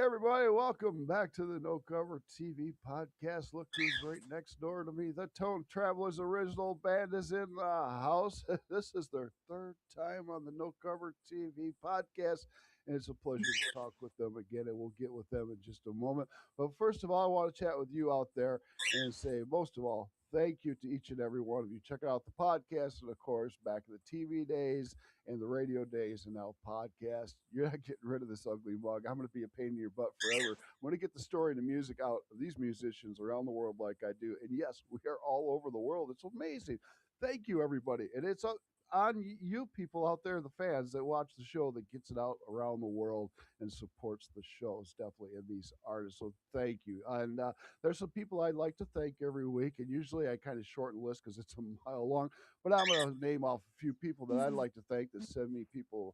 everybody, welcome back to the No Cover TV podcast. Look who's right next door to me. The Tone Travelers original band is in the house. This is their third time on the No Cover TV podcast, and it's a pleasure to talk with them again, and we'll get with them in just a moment. But first of all, I want to chat with you out there and say, most of all, thank you to each and every one of you. Check out the podcast, and of course, back in the TV days and the radio days and now podcast. You're not getting rid of this ugly mug. I'm going to be a pain in your butt forever. I'm going to get the story and the music out of these musicians around the world like I do. And yes, we are all over the world. It's amazing. Thank you, everybody. And it's on you people out there, the fans that watch the show, that gets it out around the world and supports the shows, definitely, and these artists. So thank you. And there's some people I'd like to thank every week, and usually I kind of shorten the list because it's a mile long. But I'm going to name off a few people that I'd like to thank that send me people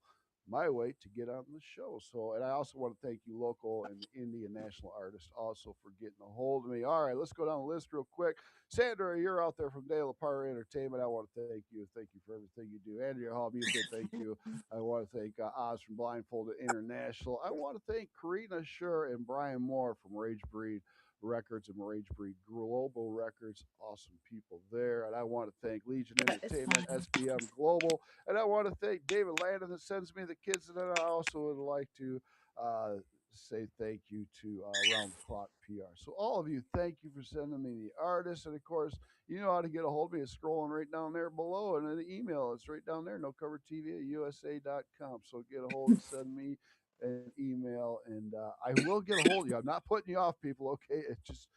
my way to get on the show. So, and I also want to thank you, local and indie and national artists, also for getting a hold of me. All right, let's go down the list real quick. Sandra, you're out there from De La Parra Entertainment. I want to thank you. Thank you for everything you do. Andrea Hall, you did. Thank you. I want to thank Oz from Blindfolded International. I want to thank Karina Schur and Brian Moore from Rage Breed Records and Rage Breed Global Records. Awesome people there. And I want to thank Legion That is Entertainment, fine. SBM Global. And I want to thank David Landon that sends me the kids. And then I also would like to uh, say thank you to Round the Clock PR. So all of you, thank you for sending me the artists. And of course, you know how to get a hold of me. It's scrolling right down there below. And an email, it's right down there, nocovertv@usa.com. So get a hold and send me an email, and I will get a hold of you. I'm not putting you off, people. Okay, it just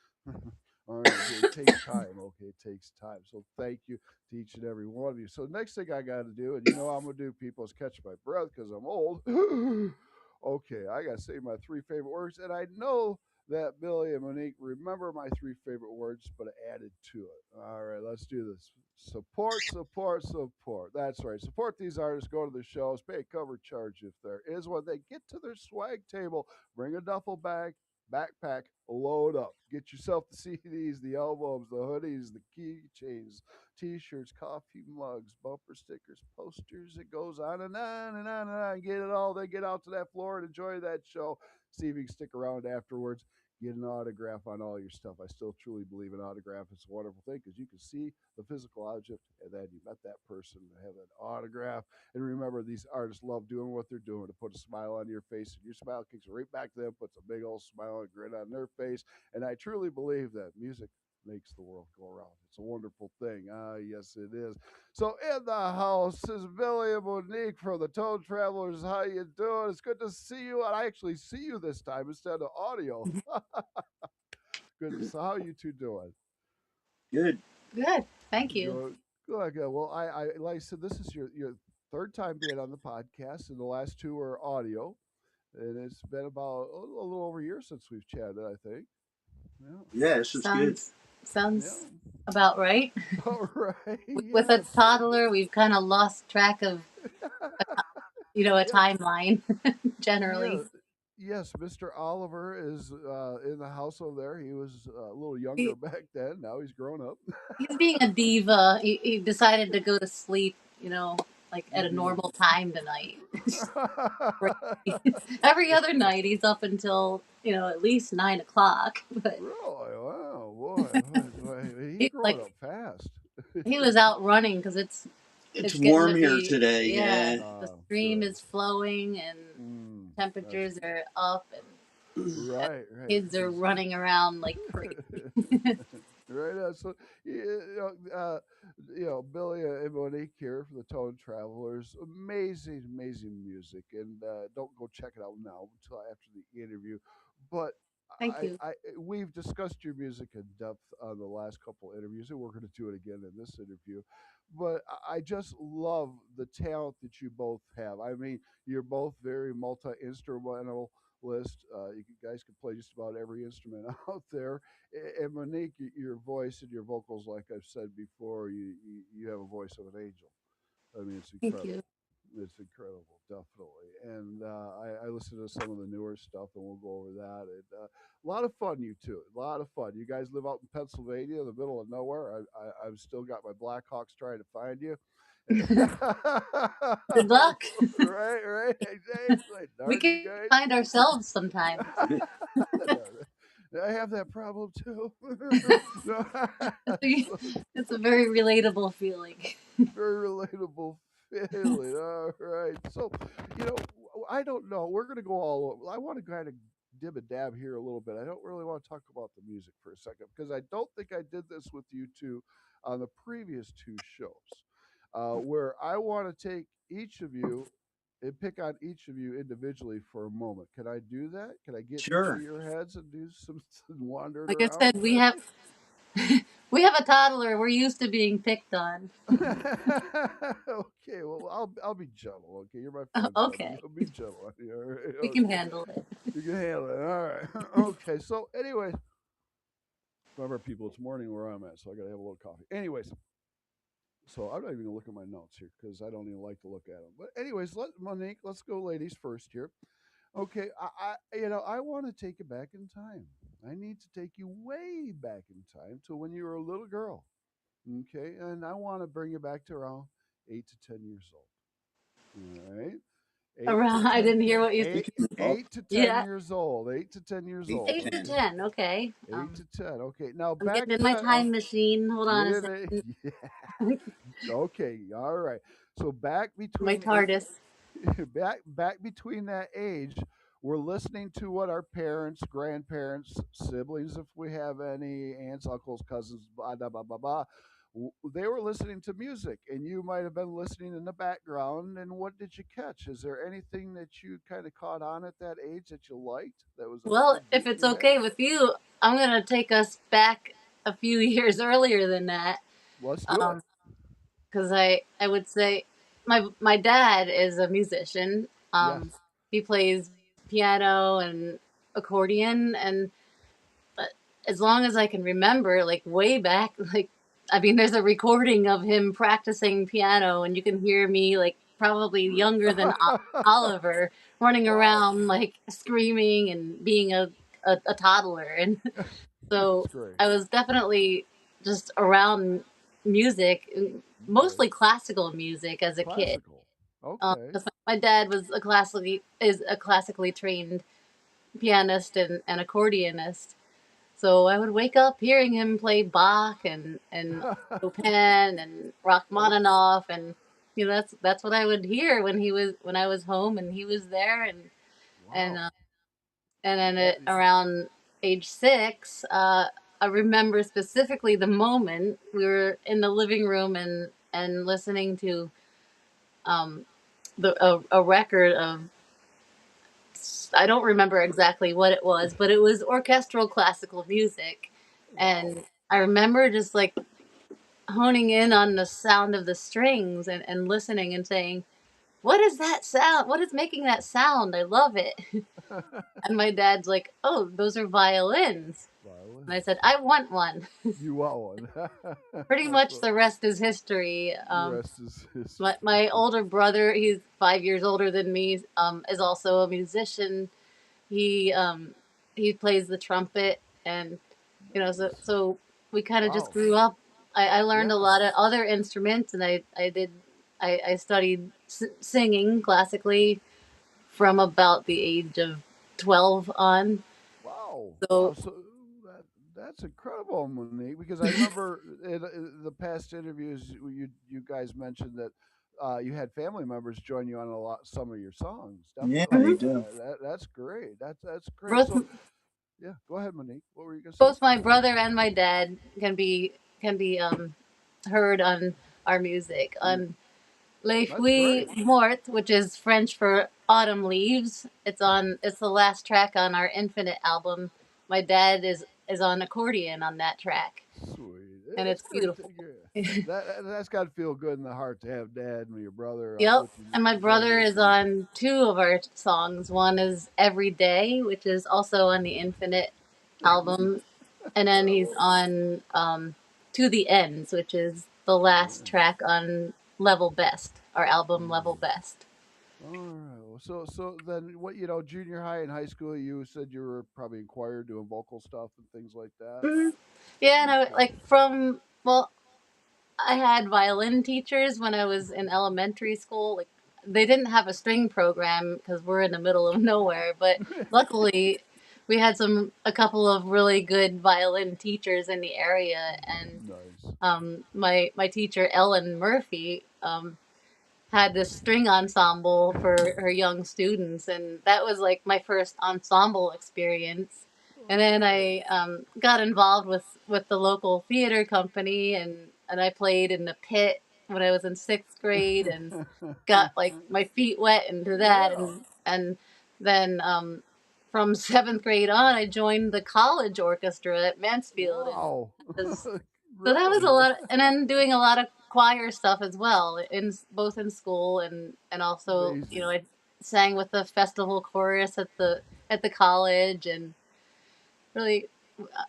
all right. It takes time. Okay, it takes time. So thank you to each and every one of you. So next thing I got to do, and you know I'm gonna do, people, is catch my breath because I'm old. Okay, I gotta say my three favorite words, and I know that Billy and Monique remember my three favorite words, but I added to it. All right, let's do this. Support, support, support. That's right. Support these artists. Go to the shows. Pay a cover charge if there is one. They get to their swag table. Bring a duffel bag, backpack, load up. Get yourself the CDs, the albums, the hoodies, the keychains, T-shirts, coffee mugs, bumper stickers, posters. It goes on and on and on and on. Get it all. Then get out to that floor and enjoy that show. See if you can stick around afterwards. Get an autograph on all your stuff. I still truly believe an autograph is a wonderful thing because you can see the physical object and then you met that person to have an autograph. And remember, these artists love doing what they're doing to put a smile on your face, and your smile kicks right back to them, puts a big old smile and grin on their face. And I truly believe that music makes the world go around. It's a wonderful thing. Ah, yes, it is. So in the house is Billy and Monique from the Tone Travelers. How you doing? It's good to see you. And I actually see you this time instead of audio. Good. So how you two doing? Good. Good. Thank you. Good. Good. Good. Well, I like I said, this is your third time being on the podcast, and the last two are audio. And it's been about a little over a year since we've chatted, I think. Yeah. Yeah, this is good. Sounds sounds Yeah. about right. All right. With a Yes. toddler, we've kind of lost track of, a Yes. timeline Yeah. generally. Yes. Mr. Oliver is in the house over there. He was a little younger He, back then. Now he's grown up. he's being a diva. He decided to go to sleep, like at He's a being. normal time tonight. Every other night he's up until, at least 9 o'clock. But Really? Wow, boy. Boy, he's he growing like up fast. he was out running because It's it's getting to warm here be, today. yeah, Yeah. the stream Good. is flowing and That's temperatures are up and right, right. kids are running around like crazy. Right. So Billy and Monique here from the Tone Travelers. Amazing, amazing music, and don't go check it out now until after the interview. But Thank you. we've discussed your music in depth on the last couple interviews, and we're going to do it again in this interview. But I just love the talent that you both have. I mean, you're both very multi instrumental list. You guys can play just about every instrument out there. And Monique, your voice and your vocals, like I've said before, you have a voice of an angel. I mean, it's Thank you. incredible. It's incredible, definitely. And I listen to some of the newer stuff, and we'll go over that. And a lot of fun, you two. A lot of fun. You guys live out in Pennsylvania, in the middle of nowhere. I've still got my Blackhawks trying to find you. Good luck. Right, exactly. We Darn you can guys. find ourselves sometimes. I have that problem too. No, so It's a very relatable feeling. very relatable feeling. All right. So, I don't know. We're going to go all over. I want to kind of dib and dab here a little bit. I don't really want to talk about the music for a second because I don't think I did this with you two on the previous two shows, where I want to take each of you and pick on each of you individually for a moment. Can I do that? Can I get in each of Sure. your heads and do some wandering Like I around? said, we have a toddler. We're used to being picked on. Okay, well, I'll be gentle. Okay, you're my friend, so Okay, I'll be gentle. All right, we can okay, handle it. you can handle it. All right, okay. So, anyways, remember, people, it's morning where I'm at, so I gotta have a little coffee. Anyways, so I'm not even gonna look at my notes here because I don't even like to look at them. But anyways, Monique, let's go, ladies first here. Okay, I want to take you back in time. I need to take you way back in time to when you were a little girl. Okay, and I want to bring you back to around 8 to 10 years old. All right, eight to Around, I ten, didn't hear what you said. eight, eight to ten Yeah, years old. 8 to 10 years Eight old. to 8 to Okay, ten. 10. Okay. 8 to 10. Okay, now I'm back getting in my then, time machine. Hold on get a in it. second. Yeah. Okay, all right. So back My between eight TARDIS. back between that age, we're listening to what our parents, grandparents, siblings, if we have any, aunts, uncles, cousins, blah blah blah blah blah. They were listening to music, and you might have been listening in the background. And what did you catch? Is there anything that you kind of caught on at that age that you liked? That was a Well, good if beat in it's your head. okay with you, I'm gonna take us back a few years earlier than that. Let's do it. Because I would say my dad is a musician. Yes. He plays piano and accordion, and uh, as long as I can remember, like way back, like I mean, there's a recording of him practicing piano, and you can hear me like probably younger than Oliver running Wow. around like screaming and being a toddler, and That's so great. I was definitely just around music, Okay. mostly classical music as a kid. Classical. Okay. 'Cause my dad was a classically trained pianist and accordionist. So I would wake up hearing him play Bach and Chopin and Oh, Rachmaninoff, and that's what I would hear when I was home and he was there, and wow. and then That around age 6, I remember specifically the moment we were in the living room and listening to um, a record of, I don't remember exactly what it was, but it was orchestral classical music, wow. and I remember just like honing in on the sound of the strings and listening and saying, "What is that sound? What is making that sound? I love it." And my dad's like, "Oh, those are violins." And I Violins. said, "I want one." You want one. Pretty much So the rest is history. the rest is My history. older brother, he's 5 years older than me, is also a musician. He um, he plays the trumpet, and Nice. so we kind of just Wow. grew up. I learned a Yeah. lot of other instruments, and I studied singing classically from about the age of 12 on. Wow. Wow. So So that that's incredible, Monique. Because I remember in the past interviews, you guys mentioned that you had family members join you on a lot some of your songs. Yeah, Definitely, you do. that's great. That's great. both So yeah, go ahead, Monique. What were you gonna say? both my brother and my dad can be heard on our music on Les That's great. Feuilles Mortes, which is French for autumn leaves. It's the last track on our Infinite album. My dad is on accordion on that track, Sweet. and It's it's great to beautiful. hear. That's got to feel good in the heart to have dad and your brother Yep. with you And my joining brother with is you. on two of our songs. One is Every Day, which is also on the Infinite album. And then he's Oh, on To the Ends, which is the to the last ends. track on Level Best, our album Level Mm. Best. All right. Well, so then what junior high and high school you said you were probably in choir doing vocal stuff and things like that. Mhm. Yeah, and I Okay. like from well, I had violin teachers when I was in elementary school. Like they didn't have a string program because we're in the middle of nowhere, but luckily we had a couple of really good violin teachers in the area, and Nice. my teacher Ellen Murphy had this string ensemble for her young students, and that was like my first ensemble experience. And then Oh, I got involved with the local theater company, and I played in the pit when I was in sixth grade, and got like my feet wet into that, yeah. and then from seventh grade on, I joined the college orchestra at Mansfield, and Wow. was so that was a Really? lot, and then doing a lot of choir stuff as well, in both in school and also Amazing. I sang with the festival chorus at the college, and really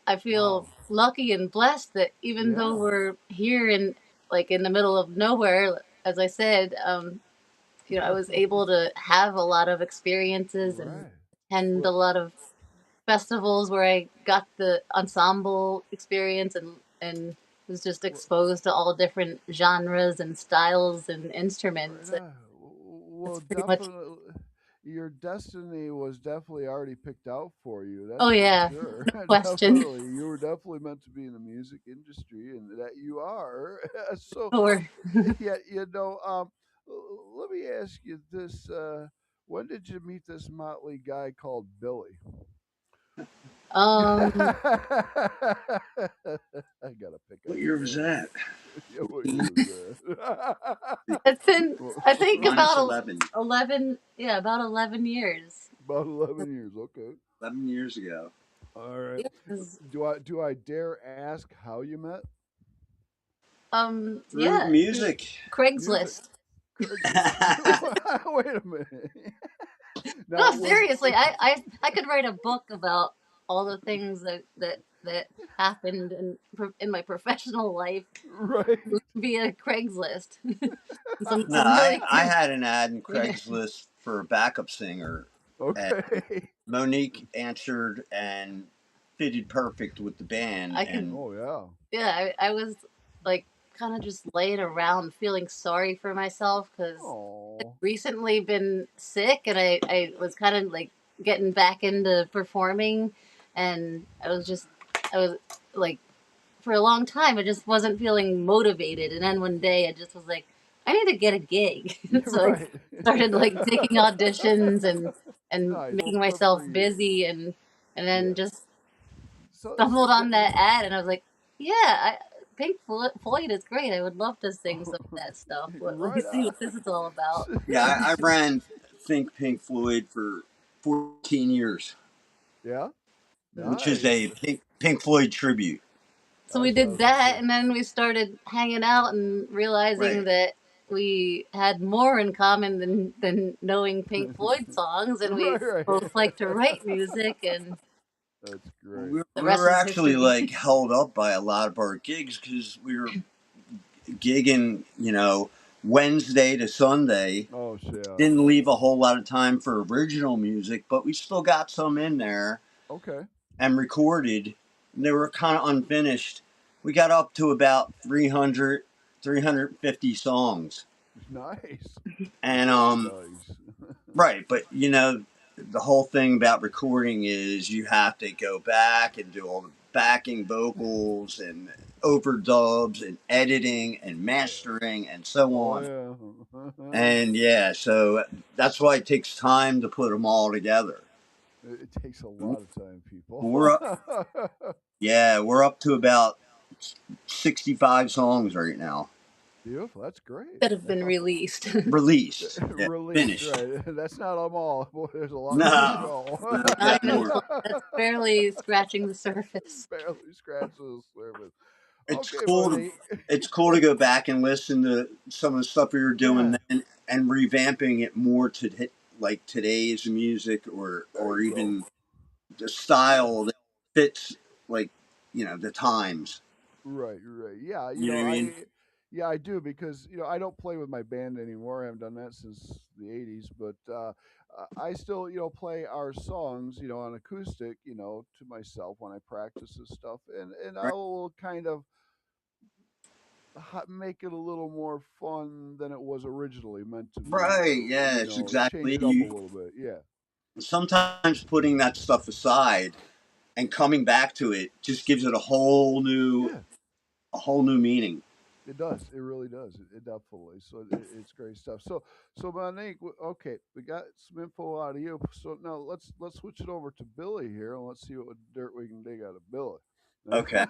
I feel Wow. lucky and blessed that even though Yeah. we're here in like in the middle of nowhere, as I said, I was able to have a lot of experiences and Right. attend a Well, lot of festivals where I got the ensemble experience and was just well, exposed to all different genres and styles and right instruments. on. That's Well, pretty much. definitely, your destiny was definitely already picked out for you. Oh That's for yeah, sure. no question. Definitely, you were definitely meant to be in the music industry, and that you are. So, Or yeah, let me ask you this: when did you meet this motley guy called Billy? um, I gotta pick What on year your was name. that? Yeah, what year was that? it's been Well, I think Minus about 11. 11, yeah, about 11 years. about 11 years. Okay. 11 years ago. All right. Yeah, 'cause, Do I dare ask how you met? Through yeah, through music. Music. Craigslist. Craigslist. Wait a minute. Now No, was seriously, I could write a book about all the things that happened in my professional life right. via Craigslist. No, Some really I good. had an ad in Yeah, Craigslist for a backup singer, and Okay. Monique answered and fitted perfect with the band. I could. And Oh yeah. Yeah, I was like kind of just laying around feeling sorry for myself because Oh. recently been sick, and I was kind of like getting back into performing, and I was like for a long time I just wasn't feeling motivated, and then one day I just was like, I need to get a gig. You're So I right. started like taking auditions and Nice. Well, making good myself for you. busy, and then Yeah. just So stumbled on that ad, and I was like, yeah, Pink Floyd is great. I would love to sing some of that stuff. Let me right see on. what this is all about. yeah, I ran Think Pink Floyd for 14 years, Yeah. which is Nice. a Pink Floyd tribute. So we That's what I did was gonna that, say. and then we started hanging out and realizing Right. that we had more in common than knowing Pink Floyd songs, and we right, right. both like to write music, and That's Well, great. we the were rest is actually history. like held up by a lot of our gigs because we were gigging, Wednesday to Sunday. Oh, yeah. Didn't leave a whole lot of time for original music, but we still got some in there Okay. and recorded. And they were kind of unfinished. We got up to about 300, 350 songs. Nice. And, Very nice. right, but the whole thing about recording is you have to go back and do all the backing vocals and overdubs and editing and mastering and so Oh on. yeah. And yeah, so that's why it takes time to put them all together. It takes a lot of time, people. We're up, yeah, we're up to about 65 songs right now. Beautiful. That's great. That have been released. Released, yeah, Released, finished. right? That's not them all. Boy, there's a lot more to No, go. no, Not got even more. close. That's barely scratching the surface. Barely scratches the surface. It's Okay, cool to buddy. it's cool to go back and listen to some of the stuff we were doing Yeah, then and revamping it more to like today's music there or you go. even the style that fits like the times. Right, right. Yeah, You know what I mean? I do because I don't play with my band anymore. I haven't done that since the '80s, but I still play our songs on acoustic to myself when I practice this stuff, and I Right. will kind of make it a little more fun than it was originally meant to be, Right. or Yeah. It's change exactly it up a you. little bit. Yeah, Sometimes putting that stuff aside and coming back to it just gives it yeah. a whole new meaning. It does. It really does. It definitely. So it's great stuff. So Monique, okay, we got some info out of you. So now let's switch it over to Billy here, and let's see what dirt we can dig out of Billy. Okay.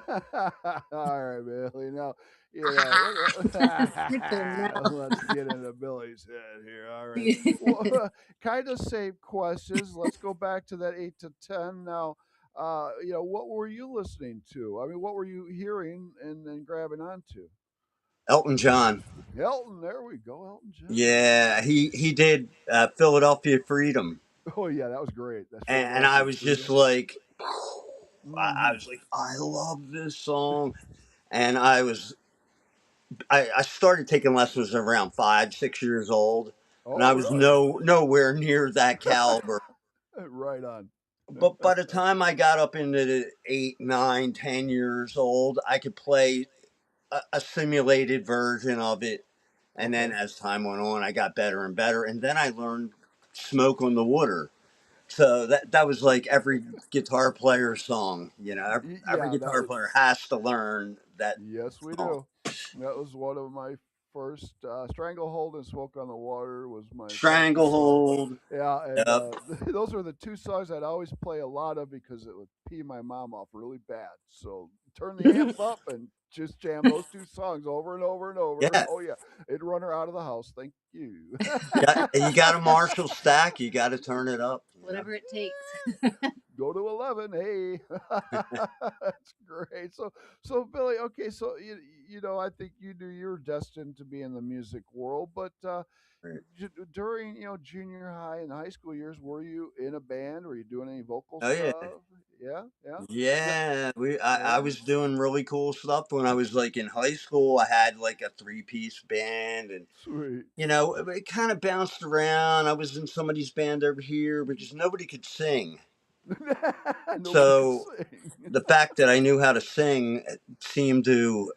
All right, Billy. Now, let, Your turn now. let's get into Billy's head here. All right. Well, kind of same questions. Let's go back to that 8 to 10 now. What were you listening to? I mean, what were you hearing and then grabbing onto? Elton John. Elton, there we go, Elton John. Yeah, he did Philadelphia Freedom, Oh yeah, that was great. That and I Philadelphia was just Freedom. like, I Hmm. was like, I love this song, and I started taking lessons around 5 6 years old, and I Oh was really? nowhere near that caliber. Right on. But by the time I got up into the 8 9 10 years old, I could play a simulated version of it. And then Okay. as time went on, I got better and better. And then I learned Smoke on the Water. So that was like every guitar player's song. Every Yeah, that guitar was. player has to learn that Yes, we song. do. That was one of my first. Stranglehold and Smoke on the Water was my second song. Stranglehold. Yeah, and Yep. those were the two songs I'd always play a lot of because it would pee my mom off really bad. So turn the amp up and just jam those two songs over and over and over. Yeah. Oh yeah, it'd run her out of the house. Thank you. You got a Marshall stack. You got to turn it up. Whatever it takes. Go to 11. Hey, that's great. So Billy, okay, so I think you're destined to be in the music world, but Right. during junior high and high school years, were you in a band? Were you doing any vocal Oh yeah. stuff? Yeah, yeah, no, Yeah, I yeah. was doing really cool stuff when I was like in high school. I had like a 3 piece band, and Sweet. it kind of bounced around. I was in somebody's band over here because nobody could sing. Nobody could So sing. the fact that I knew how to sing seemed to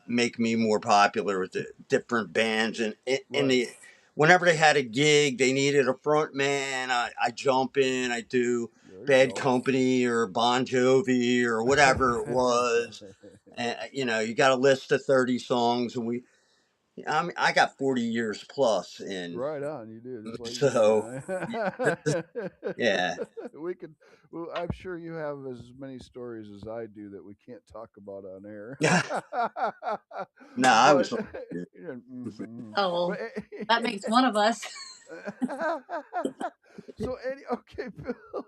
make me more popular with the different bands. And Right. whenever they had a gig, they needed a front man. I jump in. I do There you Bad go. Company or Bon Jovi or whatever it was. And you got a list of 30 songs, and I got 40 years plus in. Right on, you do just like me. So yeah. We could. Well, I'm sure you have as many stories as I do that we can't talk about on air. No, I but was. yeah, mhm. Oh, but that makes one of us. okay, Bill.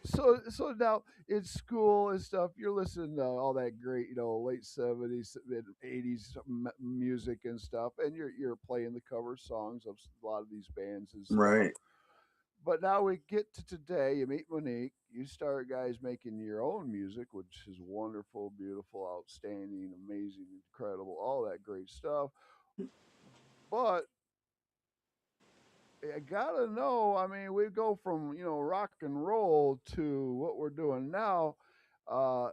So now in school and stuff, you're listening to all that great, late '70s, mid '80s music and stuff, and you're playing the cover songs of a lot of these bands and stuff. Right. But now we get to today. You meet Monique. You start guys making your own music, which is wonderful, beautiful, outstanding, amazing, incredible, all that great stuff. But I gotta know. I mean, we go from rock and roll to what we're doing now. Uh,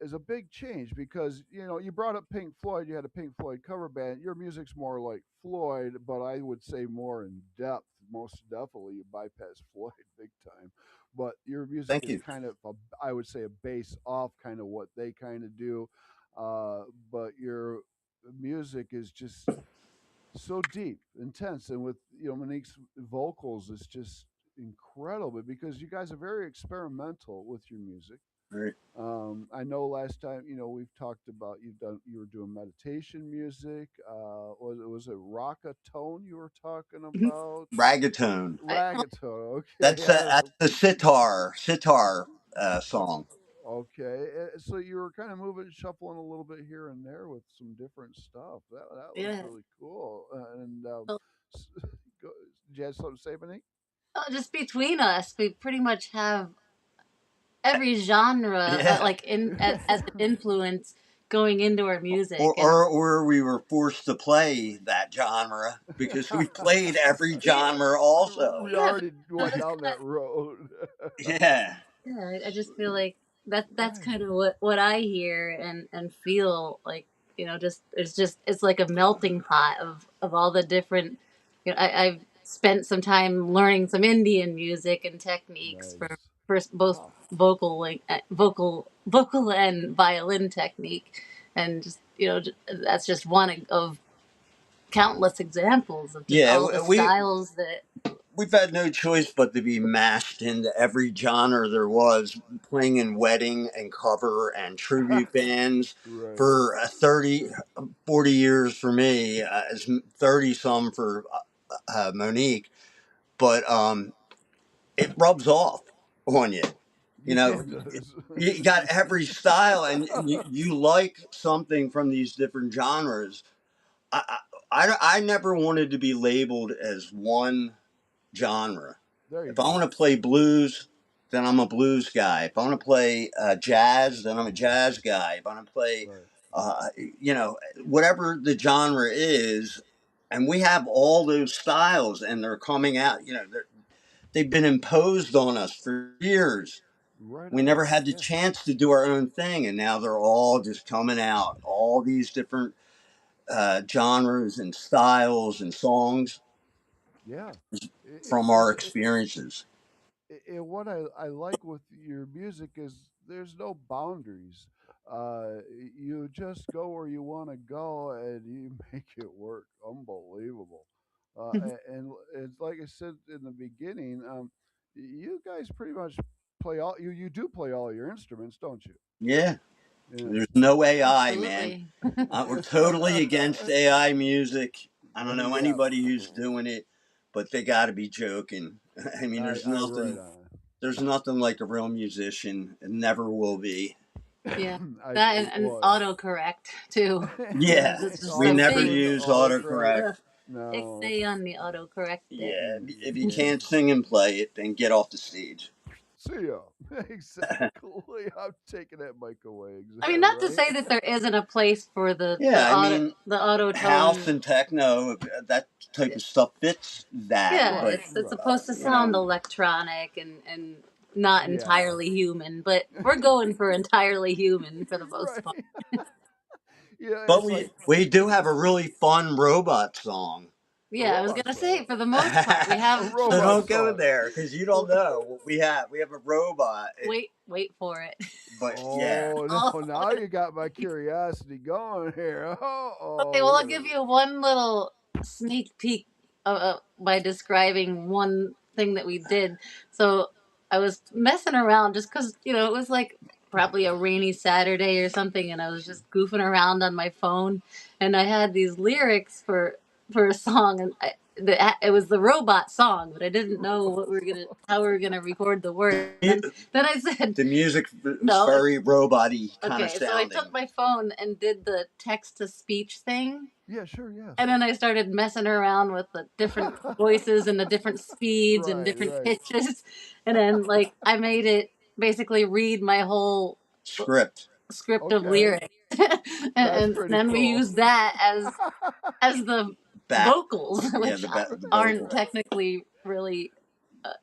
is a big change because you brought up Pink Floyd. You had a Pink Floyd cover band. Your music's more like Floyd, but I would say more in depth. Most definitely, you bypass Floyd big time. But your music Thank is you. kind of, I would say, a base off kind of what they kind of do. But your music is just so deep, intense, and with Monique's vocals, it's just incredible because you guys are very experimental with your music. Right. I know last time we've talked about you were doing meditation music. Was it Rockatone you were talking about? Ragatone. Ragatone. Okay, That's the sitar song. okay. So you were kind of moving, shuffling a little bit here and there with some different stuff. That was Yeah. really cool. And Well, s- go, did you have something to say, Monique? just between us, we pretty much have every genre Yeah. like as an influence going into our music, Or, and or or we were forced to play that genre because we played every yeah, genre also. We yeah. But already no, went it's down kind that road. of Yeah. yeah. I just feel like that's Right. kind of what I hear and feel like. it's like a melting pot of all the different. I've spent some time learning some Indian music and techniques for Nice. first both Ah, vocal and violin technique, and just that's just one of countless examples of just Yeah, all the styles that. we've had no choice but to be mashed into every genre there was, playing in wedding and cover and tribute bands right. for 30, 40 years for me, 30 some for Monique. But it rubs off on you. You Yeah, know, it does. you got every style, and you like something from these different genres. I never wanted to be labeled as one genre. There you If I go. want to play blues, then I'm a blues guy. If I want to play jazz, then I'm a jazz guy. If I want to play, Right. whatever the genre is, and we have all those styles, and they're coming out. They've been imposed on us for years. Right We never on. had the Yeah. chance to do our own thing, and now they're all just coming out. All these different genres and styles and songs Yeah. from our experiences. What I like with your music is there's no boundaries. You just go where you want to go and you make it work. Unbelievable. And it's like I said in the beginning, you guys pretty much you do play all your instruments, don't you? Yeah. Yeah. There's no AI, man. Absolutely. We're totally against AI music. I don't know Yeah. anybody who's doing it, but they got to be joking. I mean, I right on. there's nothing like a real musician. It never will be. Yeah, I that and well, autocorrect too. Yeah, That's just we the never autotune, big use autocorrect. autocorrect. ugh, big No. thing on the autocorrect it. Yeah, if you Yeah. can't sing and play it, then get off the stage. See ya. Exactly. I'm taking that mic away. I mean, Exactly. not to Right. say that there isn't a place for Yeah, I mean, the house autotone. and techno, that type of stuff fits that, Yeah, but Right. it's Right. supposed to you sound know, electronic and not Yeah. entirely human, but we're going for entirely human for the most part. Right. Yeah. but It's like we do have a really fun robot song. a Yeah, I was robot gonna say song. for the most part we A have. So robot don't go song. there because you don't know what we have. We have a robot, Wait for it. but yeah, Oh Oh, no! Now you got my curiosity going here. okay, Oh, well, we're I'll gonna. give you one little sneak peek by describing one thing that we did. So I was messing around just because, it was like probably a rainy Saturday or something, and I was just goofing around on my phone, and I had these lyrics for a song, and it was the robot song, but I didn't know how we were gonna record the words. And then I said, the music was no. very robot-y kind of Okay, so I sounding. took my phone and did the text to speech thing. Yeah. Sure. Yes. And then I started messing around with the different voices and the different speeds and Right. different Right. pitches. And then, like, I made it basically read my whole Script. script of Okay. lyrics. That's And pretty then we cool. used that as the Back. vocals, Yeah, which the aren't vocals. technically really,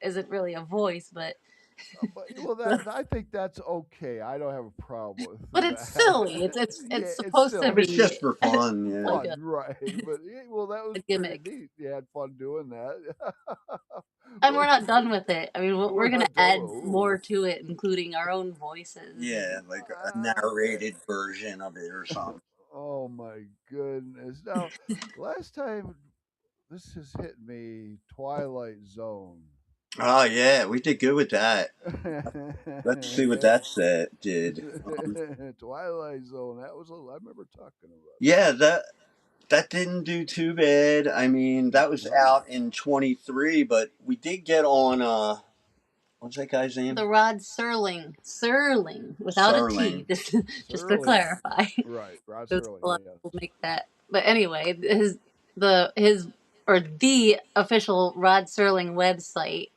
isn't really a voice, but. But well, that I think that's okay. I don't have a problem But with it's that. silly. Yeah, It's it's supposed to It's silly. be just for fun. Yeah. like Fun, right? But well, that was a pretty gimmick. neat. You had fun doing that. And we're Well, not done with it. I mean, we're we're going not to done add with. more Ooh. to it, including our own voices. Yeah, And like a Okay. narrated version of it or something. Oh my goodness! Now, last time this has hit me, Twilight Zone. Oh yeah, we did good with that. Let's see what Yeah. that did. Twilight Zone. That was. I remember talking about Yeah, that didn't do too bad. I mean, that was that. No. out in 23, but we did get on what's that guy's name? the Rod Serling, without a T, Serling. just to Serling. clarify. Right. Rod Because a Serling. lot Yeah. of people make that. But anyway, his or the official Rod Serling website,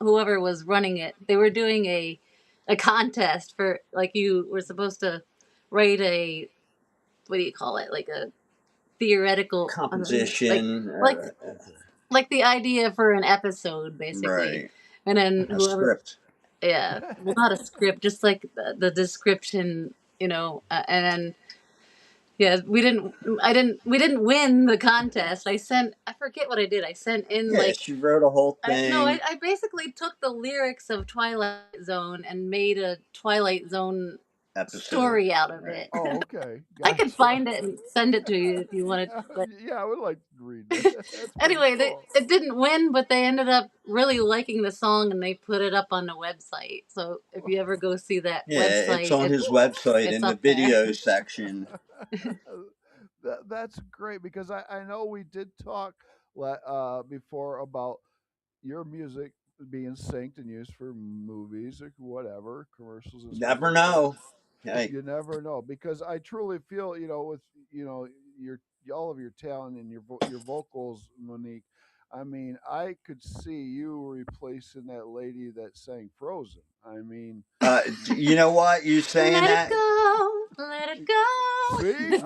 whoever was running it, they were doing a contest for, like, you were supposed to write a, what do you call it, like a theoretical, Composition. like Okay. like the idea for an episode basically, Right. and then A whoever, script. yeah, well, not a script, just like the description, and then Yeah, we didn't. I didn't. We didn't win the contest. I sent. I forget what I did. I sent in Yeah, like. she wrote a whole No, thing. I basically took the lyrics of Twilight Zone and made a Twilight Zone Episode. story out of Right. it. Oh, okay. I could Gotcha. find it and send it to you if you wanted. But Yeah, I would like to read that. That's pretty anyway, cool. it didn't win, but they ended up really liking the song and they put it up on the website. So if you ever go see that Yeah, it's website, on his website it's in the up there. video section. That's great because I know we did talk before about your music being synced and used for movies or whatever commercials and stuff Never like that. know. Hey, You never know because I truly feel with your all of your talent and your vocals, Monique. I mean, I could see you replacing that lady that sang Frozen. I mean, you know what? You saying Let it that? go, let it see, go.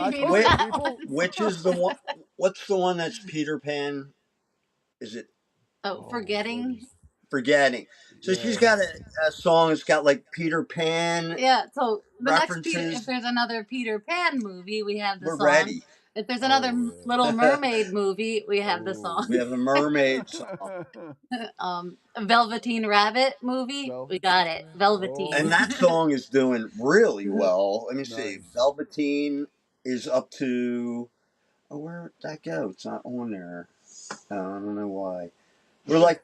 I You know told Which, you, that people. one? which is the one? What's the one that's Peter Pan? Is it Oh, Oh, what forgetting. is? Forgetting? So she's Yeah. got a song that's got like Peter Pan Yeah. So the next Peter, if references. there's another Peter Pan movie, we have the We're song. ready. If there's another Oh yeah. Little Mermaid movie, we have the Oh. We song. have the mermaid song. A Velveteen Rabbit movie, we got it. Velveteen. And Oh, Velveteen. that song is doing really well. Let me see. nice. Velveteen is up to. Oh, where did that go? It's not on there. I don't know why. We're like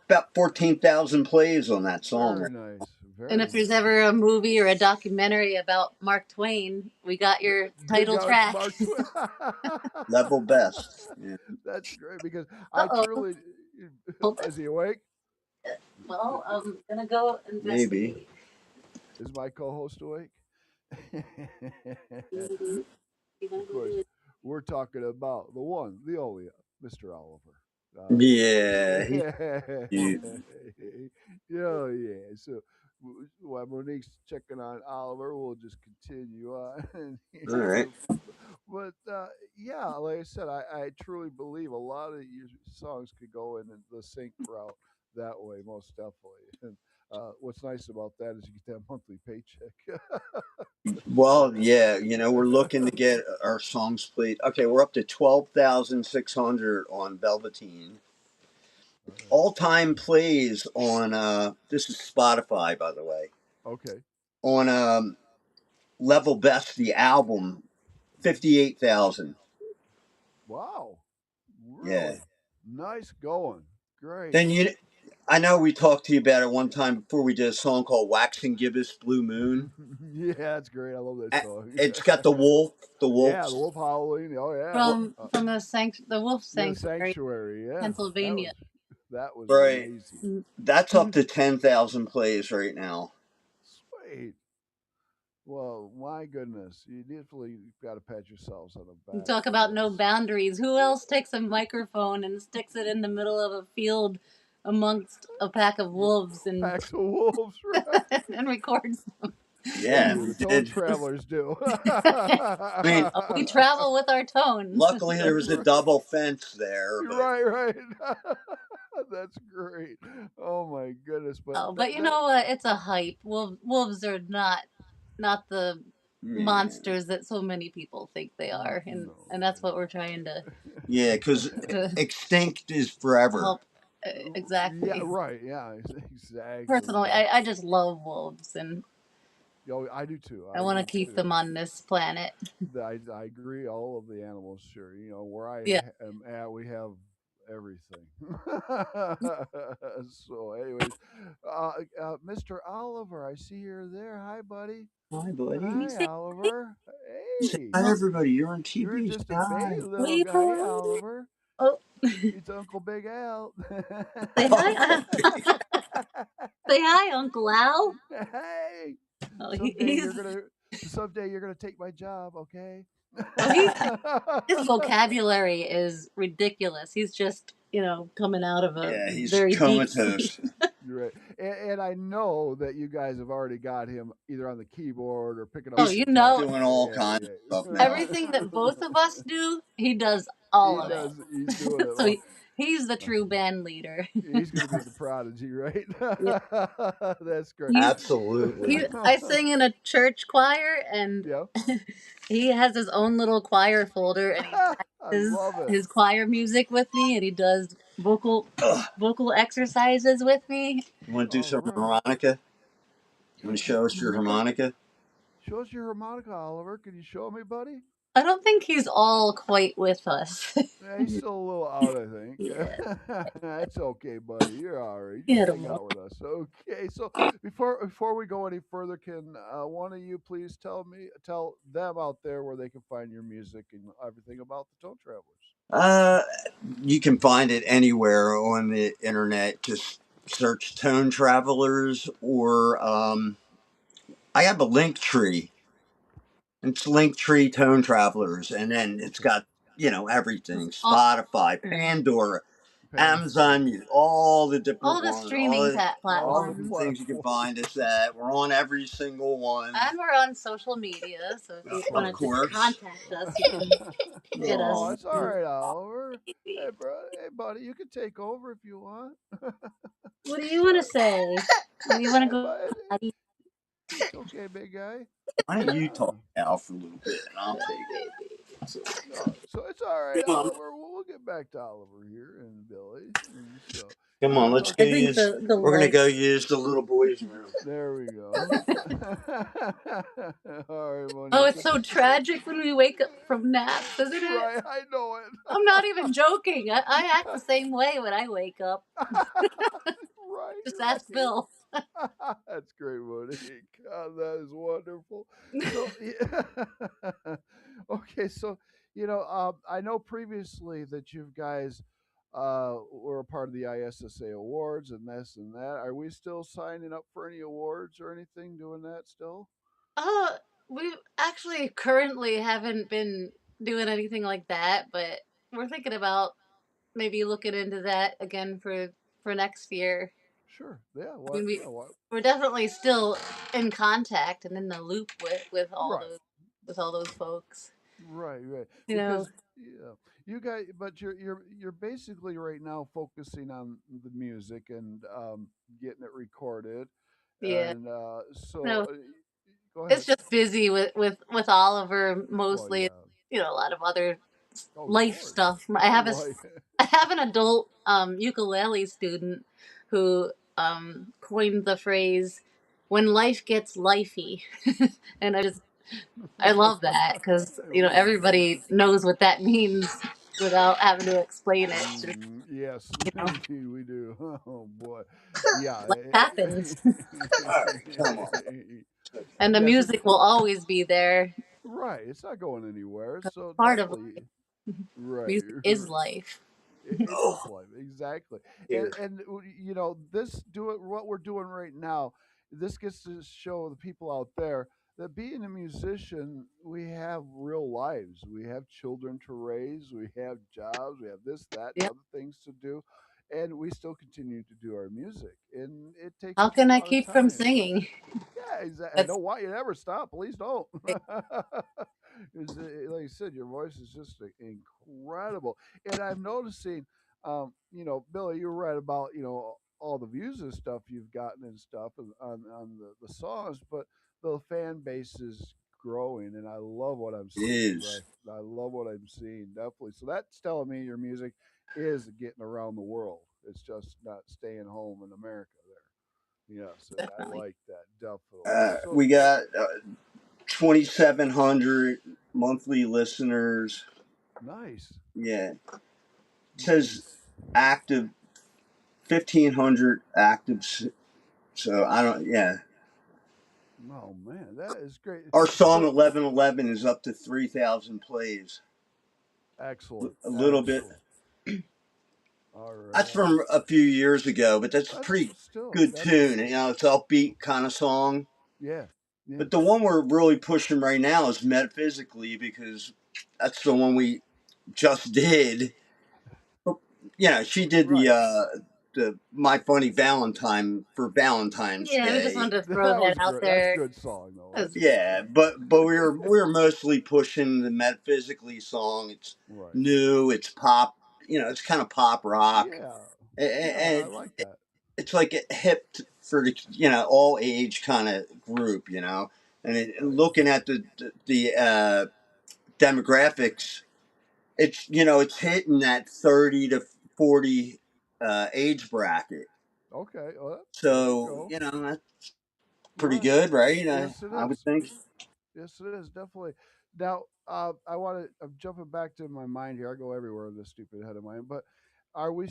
about 14,000 plays on that song. Very nice. And Very if there's nice. ever a movie or a documentary about Mark Twain, we got your Dig title out track. Mark Twain. Level best. Yeah. That's great because I Uh oh. truly. Hold Is it. he awake? Well, I'm gonna go Maybe. investigate. Is my co-host awake? You wanna Of go course, do it? we're talking about the one, the only, Mr. Oliver. Yeah. He's cute. Yeah, yeah. So while Monique's checking on Oliver, we'll just continue on All right. here. But yeah, like I said, I truly believe a lot of your songs could go in the sync route that way, most definitely. And what's nice about that is you get that monthly paycheck. Well, yeah, we're looking to get our songs played. Okay, we're up to 12,600 on Velveteen. All right. All time plays on, this is Spotify, by the way, Okay. on Level Best, the album, 58,000. Wow. Yeah. Really nice going. Great. Then I know we talked to you about it one time before we did a song called Wax and Gibbous Blue Moon. Yeah, that's great. I love that song. It's got the Yeah, the wolves. wolf howling. Oh yeah. From the Wolf Yeah, the Sanctuary, sanctuary. Yeah, Pennsylvania. that was Right. amazing. That's up to 10,000 plays right now. Sweet. Well, my goodness, you definitely got to pat yourselves on the You back. talk for about no this. boundaries. Who else takes a microphone and sticks it in the middle of a field amongst a pack of wolves and Packs of wolves, right? and records them? Yeah, Only we the Tone did. Travelers do. I mean, We travel with our tones. luckily there was a double fence there, but Right, right. That's great. Oh my goodness! But Oh, but you know what? It's a hype. Wolves are not the yeah, monsters that so many people think they are, and no, that's what we're trying yeah, because to extinct is forever. help. Yeah, Exactly. right. Yeah, exactly. Personally, I just love wolves, and Yo, I do too. I I want to do keep them too. on this planet. I agree. All of the animals, sure. Where I Yeah. am at, we have everything. So, anyways, Mr. Oliver, I see you're there. Hi, buddy. Hi, buddy. Hi, Oliver. Say Hey, hi, everybody. You're on you're TV. just Say a baby hi. little guy. Hey, Oliver. Oh, It's Uncle Big Al. say hi. Say hi, Uncle Al. Hey, Oh, someday you're gonna take my job, okay? his vocabulary is ridiculous. He's just coming out of a Yeah, he's very deep comatose. You're right. And I know that you guys have already got him either on the keyboard or picking up Oh, the He's you know, guitar. doing all Yeah, kinds of stuff now. everything that both of us do, he does he all of does. He's doing it. it So all. he's the true band leader. He's going to be the prodigy, right? Yeah. That's great. He's Absolutely. I sing in a church choir, and Yeah. he has his own little choir folder, and he I practices love it. his choir music with me, and he does Ugh. vocal exercises with me. You want to do All some right. harmonica? You want to show us your harmonica? Show us your harmonica, Oliver. Can you show me, buddy? I don't think he's all quite with us. Yeah, he's still a little out, I think. Yeah, That's okay, buddy. You're all right. he Just had a hang little. out with us. Okay. So before we go any further, can one of you please tell them out there where they can find your music and everything about the Tone Travelers? Uh, you can find it anywhere on the internet. Just search Tone Travelers, or I have a link tree. It's Linktree Tone Travelers, and then it's got everything: all, Spotify, Pandora, Pandora. Amazon Music, all the all different the ones, streaming all the All the platforms. things you can platforms. find us at. We're on every single one, And we're on social media, so if you of want to just course. contact us, you can get Oh, Oh, us. it's all right, Oliver. Hey, bro. Hey, buddy. You can take over if you want. What do you want to say? Do you want to Hey, go? buddy. It's okay, big guy. why don't you talk Al for a little bit, and I'll take it. No, so it's all right, Oliver. We'll get back to Oliver here and Billy. And so, Come on, let's go I think use. the We're gonna light. go use the little boy's room. there we go. All right, Oh, Monica. it's so tragic when we wake up from naps, isn't it? Right, I know it. I'm not even joking. I act the same way when I wake up. right. Just ask Bill. That's great, Monique. God, that is wonderful. So, yeah. Okay, so I know previously that you guys were a part of the ISSA awards and this and that. Are we still signing up for any awards or anything? Doing that still? Uh, we actually currently haven't been doing anything like that, but we're thinking about maybe looking into that again for next year. Sure. Yeah. I mean, What? Yeah. What? we're definitely still in contact and in the loop with Right. all those folks. Right. Right. You know, Because you guys, but you're basically right now focusing on the music and getting it recorded, yeah. and so No, go ahead. it's just busy with Oliver Well, mostly. yeah. A lot of other Oh, of life course. stuff. I have Life. I have an adult ukulele student who coined the phrase "when life gets lifey," and I love that because everybody knows what that means without having to explain it. Yes, know, indeed we do. Oh boy, yeah. life happens, All right, come on. and the Yes, music will always be there. right. It's not going anywhere. So Part of definitely, right. music is life. It is Oh, life, exactly. here. And what we're doing right now. This gets to show the people out there that being a musician, we have real lives. We have children to raise. We have jobs. We have this, that, and Yep. other things to do, and we still continue to do our music. And it takes How up a can I lot of keep from time. singing? Yeah, exactly. I That's don't want you to ever stop. Please don't. 'Cause, like you said, your voice is just incredible. And I'm noticing, Billy, you're right about all the views and stuff you've gotten and stuff on the songs, but the fan base is growing, and I love what I'm It seeing. is. Right, I love what I'm seeing definitely. So that's telling me your music is getting around the world. It's just not staying home in America. There. Yes, and I definitely. like that definitely. So We got 2,700 monthly listeners. nice, Yeah, it says nice. active 1,500 active. So I don't. Yeah, Oh man, that is great. our song So 1111 is up to 3,000 plays. excellent, A little bit. excellent. All right, That's from a few years ago, but that's a that's pretty still good that's tune. It's upbeat kind of song. yeah, yeah. But the one we're really pushing right now is Metaphysically, because that's the one we just did. She did Right. My Funny Valentine for Valentine's Yeah, we just Day. wanted to throw That that was out great. That's a there. good song though. That That's was a good Yeah, song. but we were mostly pushing the metaphysically song. It's Right. new, it's pop, it's kind of pop rock, Yeah. Yeah, I and like that. it's like a hip for the all age kind of group, and Right. looking at the demographics, it's hitting that 30 to 40 age bracket. Okay. Well, there you So, go. that's pretty Right. good, right? Yes, it I would is. think. Yes, it is definitely. Now, I want to. I'm jumping back to my mind here. I go everywhere in this stupid head of mine. But are we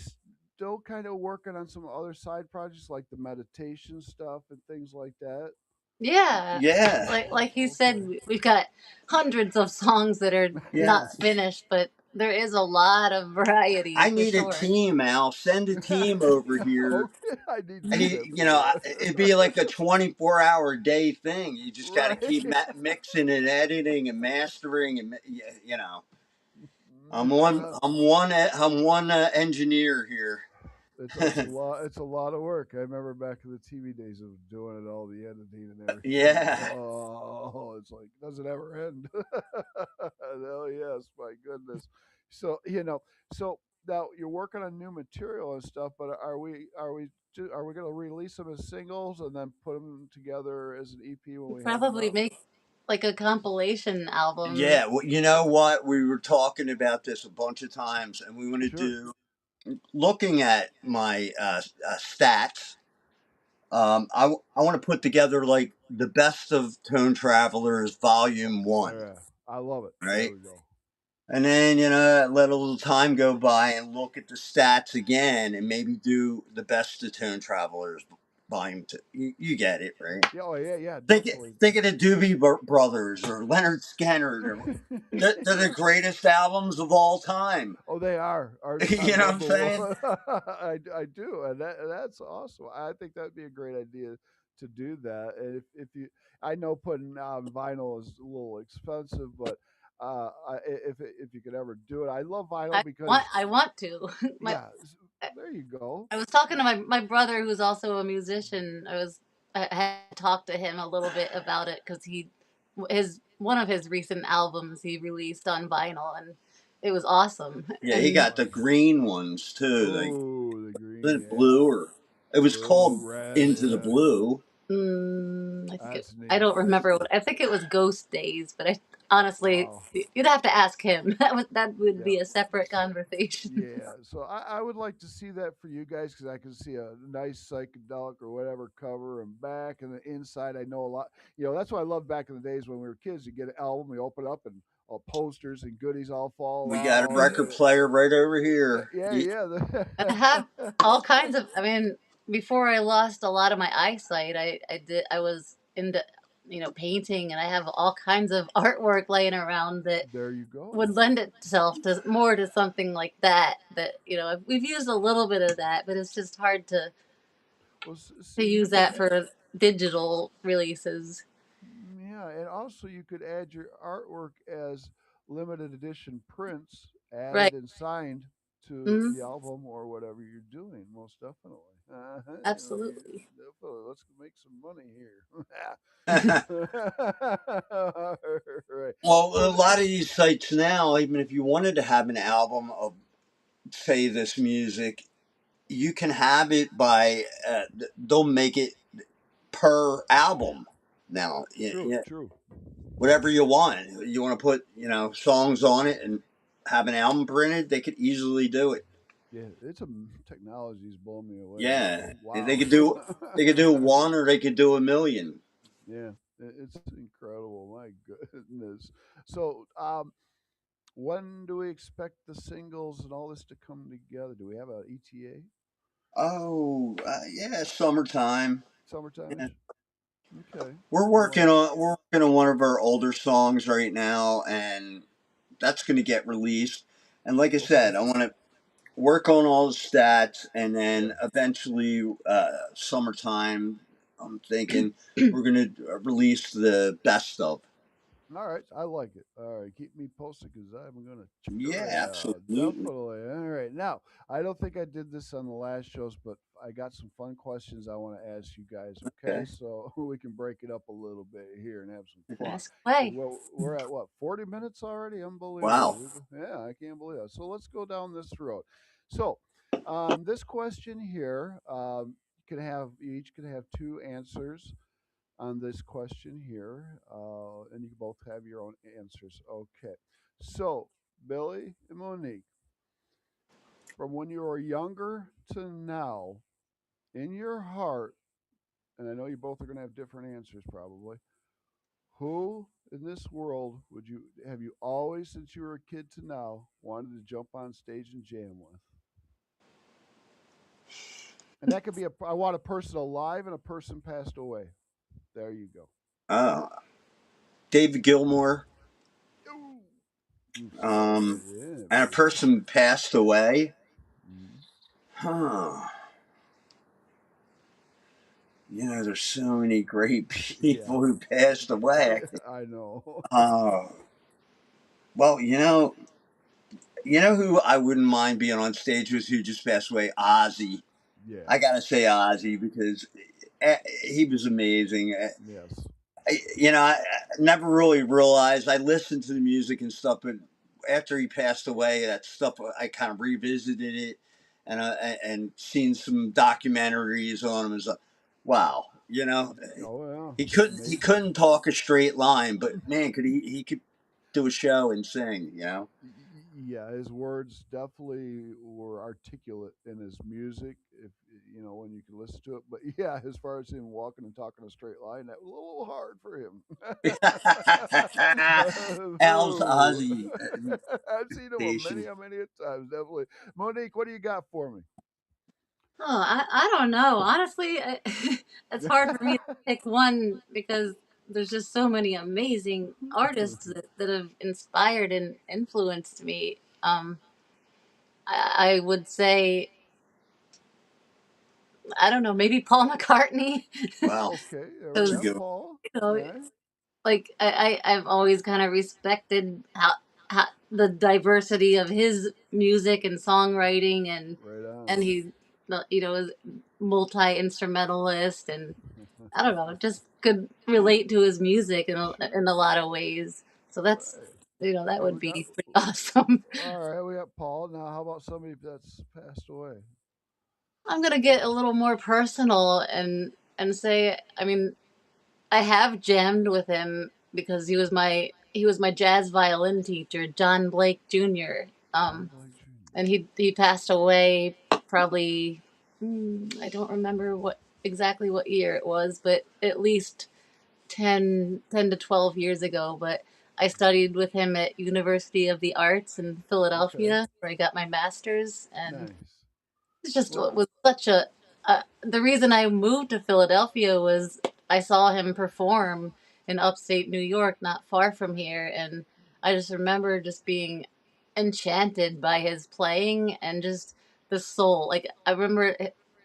still kind of working on some other side projects like the meditation stuff and things like that? yeah. Yeah, Like you said, Okay. we've got hundreds of songs that are yeah. not finished, but there is a lot of variety I for need a sure. team, Al. Send a team over here. Okay, I need to I do need, that for you. it'd be like a 24-hour day thing. You just got to Right. keep mixing and editing and mastering, and Yeah. I'm one engineer here. It's a lot. It's a lot of work. I remember back in the TV days of doing it all, the editing and everything. Yeah. Oh, it's like does it ever end? Oh yes, my goodness. So so now you're working on new material and stuff, but are we going to release them as singles and then put them together as an EP when We'll we have them probably out? make like a compilation album. Yeah, well, you know what? We were talking about this a bunch of times, and we want to Sure. do. Looking at my stats, I want to put together like the best of Tone Travelers Volume One, Yeah, I love it. There right? we go. And then let a little time go by and look at the stats again, and maybe do the best of Tone Travelers Volume Two. You get it, right? Yeah, oh yeah, yeah, Think definitely. think of the Doobie Brothers or Leonard Skinner. They're the greatest albums of all time. Oh, they are You know what I'm number saying? one. I do, and that's awesome. I think that'd be a great idea to do that. And if you, I know putting on vinyl is a little expensive, but if you could ever do it, I love vinyl because I want to. my yeah, there you go. I was talking to my brother who's also a musician. I had talked to him a little bit about it because his one of his recent albums he released on vinyl and it was awesome. Yeah, he And got the Nice. green ones too. Like Oh, the green, was it yeah, blue or it was blue, called red, Into the yeah. Blue. I think That's I neat. don't remember what I think it was Ghost Days, but I honestly Wow. you'd have to ask him. That would Yeah. be a separate conversation. Yeah, so I would like to see that for you guys because I can see a nice psychedelic or whatever cover and back and the inside. I know a lot. That's what I loved back in the days when we were kids. You get an album, you open up, and all posters and goodies all fall We got a out. record player right over here. Yeah, yeah. I have all kinds of. I mean, before I lost a lot of my eyesight, I was into painting, and I have all kinds of artwork laying around that There you go. would lend itself to more to something like that. That we've used a little bit of that, but it's just hard Well, to see, you use could, that for digital releases. yeah, and also you could add your artwork as limited edition prints Right. added and signed to Hmm. the album or whatever you're doing. Most definitely. Yeah, Absolutely. definitely. Let's make some money here. Well, Right. a So, lot of these sites now, even if you wanted to have an album of say this music, you can have it by they'll make it per album now. true, true. Whatever you want. You want to put songs on it and have an album printed, they could easily do it. Yeah, it's a technology's blowing me away. Yeah, they Wow. could do one or they could do a million. Yeah, it's incredible. My goodness. So, when do we expect the singles and all this to come together? Do we have a ETA? Oh, yeah, summertime. Yeah. Summertime-ish? Okay. We're Well, working on one of our older songs right now, and that's going to get released. And like I okay. said, I want to work on all the stats, and Yeah. then eventually, summertime. I'm thinking we're going to release the best of. All right, I like it. All right, keep me posted because I'm gonna check Yeah, it out. absolutely. Definitely. All right, now I don't think I did this on the last shows, but I got some fun questions I want to ask you guys. Okay, Okay. so we can break it up a little bit here and have some fun. Ask Because away. we're at what 40 minutes already? Unbelievable. Wow. Yeah, I can't believe it. So let's go down this road. So, this question here, you each can have two answers on this question here, and you can both have your own answers. Okay. So, Billy and Monique, from when you were younger to now, in your heart, and I know you both are going to have different answers probably, who in this world would you have you always, since you were a kid to now, wanted to jump on stage and jam with? And that could be I want a person alive and a person passed away. There you go. Oh, David Gilmour, Ooh, you saw it um, right in it, and a baby. person passed away. Mhm. Huh. There's so many great Yeah, people who passed away. I know. Uh, well, who I wouldn't mind being on stage with who just passed away? Ozzy. I Yes. gotta say Ozzy because he was amazing. Yes. I never really realized. I listened to the music and stuff, but after he passed away, that stuff I kind of revisited it, and seen some documentaries on him. And stuff. Wow, Oh yeah. he Amazing. couldn't talk a straight line, but man, could he could do a show and sing. Yeah, his words definitely were articulate in his music. If when you can listen to it, but yeah, as far as him walking and talking a straight line, that was a little hard for him. Al's Boo. Ozzy I've seen him station. a many a times. Definitely, Monique. What do you got for me? Oh, I don't know. Honestly, it's hard for me to pick one because there's just so many amazing artists that have inspired and influenced me. I would say, I don't know, maybe Paul McCartney. Wow, Okay, there we that's a Because, go, good one. Paul. you All know, right, like I've always kind of respected how the diversity of his music and songwriting, right on. and he, is multi instrumentalist, and I don't know, just could relate to his music in a Sure. lot of ways. So that's, Right. that And would we got be pretty awesome. all right. We got Paul. Now, how about somebody that's passed away? I'm gonna get a little more personal and say, I mean, I have jammed with him because he was my jazz violin teacher, John Blake Jr. John Blake Jr. And he passed away probably, I don't remember exactly what year it was, but at least 10 to 12 years ago. But I studied with him at University of the Arts in Okay. Philadelphia, where I got my master's, and Nice. it's just Well, was such a. The reason I moved to Philadelphia was I saw him perform in upstate New York, not far from here, and I just remember just being enchanted by his playing and just the soul. Like I remember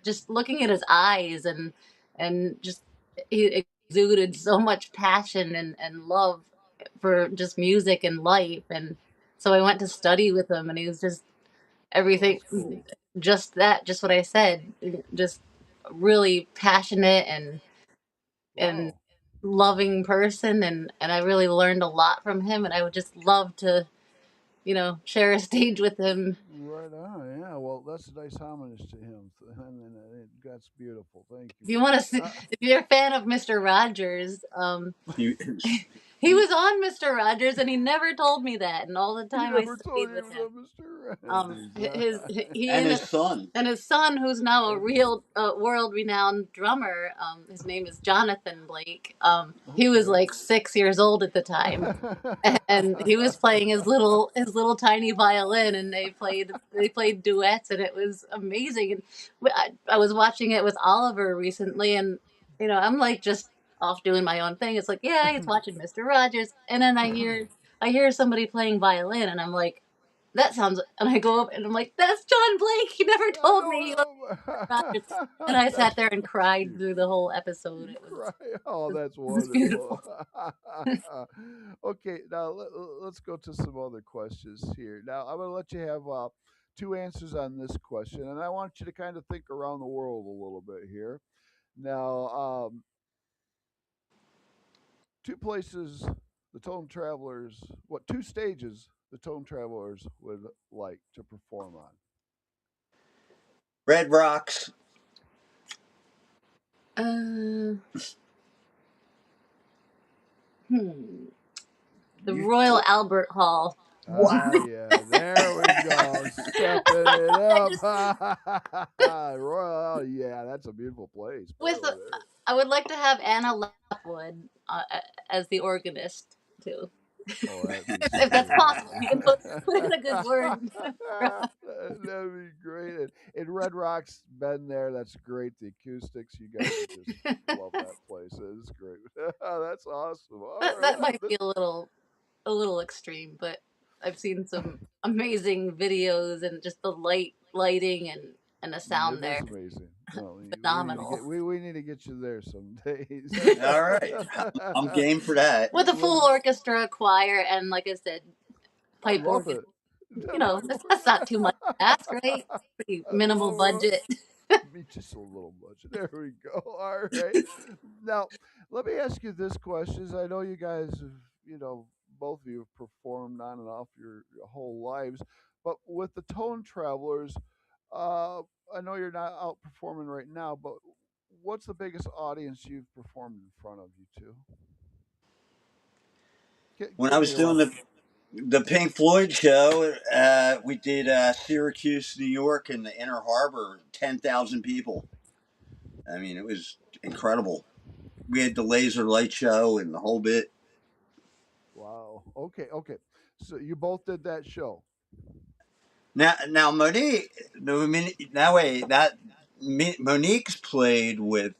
just looking at his eyes, and just he exuded so much passion and love for just music and life. And so I went to study with him, and he was just oh, everything, that's cool. just what I said, just really passionate and Wow. loving person, and I really learned a lot from him, and I would just love to share a stage with him. Right on. Yeah. Well, that's a nice homage to him. And that's beautiful. Thank you. If you want to see, Uh, if you're a fan of Mr. Rogers, He, he was on Mr. Rogers, and he never told me that, and all the he time I never told studied you with it him. was Mr. Rogers. He and his son. and his son, who's now a real world renowned drummer. His name is Jonathan Blake. He was Okay. like 6 years old at the time, and he was playing his little tiny violin, and they played duets, and it was amazing. And I was watching it with Oliver recently, and I'm like just off doing my own thing. It's like, yeah, he's watching Mr. Rogers, and then I hear somebody playing violin, and I'm like, that sounds, and I go up and I'm like, that's John Blake. He never told me. And I sat there and cried through the whole episode. It was, Oh, that's it was wonderful. beautiful. Okay, now let's go to some other questions here. Now, I'm going to let you have two answers on this question, and I want you to kind of think around the world a little bit here. Now, two places the Tone Travelers, what two stages the Tone Travelers would like to perform on? Red Rocks. Uh, hmm. The You, Royal Albert Hall. Ah, wow. yeah, there we go. Stepping it I up. just Royal, yeah, that's a beautiful place. Boy, with over there. I would like to have Anna Lockwood as the organist too, Oh, that'd be if that's possible. You can put in a good sweet. word. That'd be great. And Red Rock's been there. That's great. The acoustics, you guys would just love that place. It's great. That's awesome. All That right. might be a little extreme, but I've seen some amazing videos and just the lighting and the sound It there, is amazing. Well, phenomenal. we need to get you there some days. All right. I'm game for that. With a full orchestra, choir, and like I said, I pipe love organ. it. You know, that's not too much to ask, right? Pretty minimal Oh, budget. be just a little much. There we go. All right. Now, let me ask you this question. I know you guys have, both of you have performed on and off your whole lives, but with the Tone Travelers, uh, I know you're not out performing right now, but what's the biggest audience you've performed in front of, you two? When I Give me was a doing rough. the Pink Floyd show, we did Syracuse, New York, and the Inner Harbor, 10,000 people. I mean, it was incredible. We had the laser light show and the whole bit. Wow. Okay. Okay. So you both did that show. Now Monique, that way that Monique's played with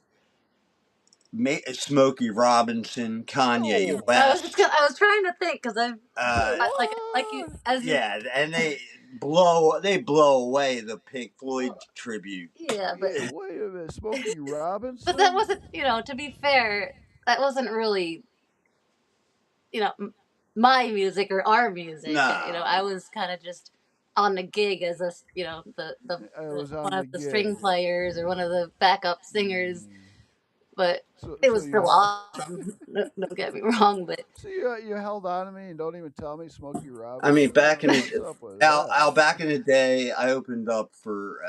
Smokey Robinson, Kanye No. West. I was trying to think because Uh, like you What? as you yeah, and they blow away the Pink Floyd What? tribute. yeah, Yeah. Wait a minute. Smokey but that Robinson. wasn't, to be fair, that wasn't really, you know m- my music or our music. I No, was kind of just on the gig as I was one on of the the gig. string players or one of the backup singers, Mm. but it So was you still held. awesome. Don't get me wrong, but So you held on to me and don't even tell me Smokey I mean Robinson. back in What's the up with Al that? back in the day, I opened up for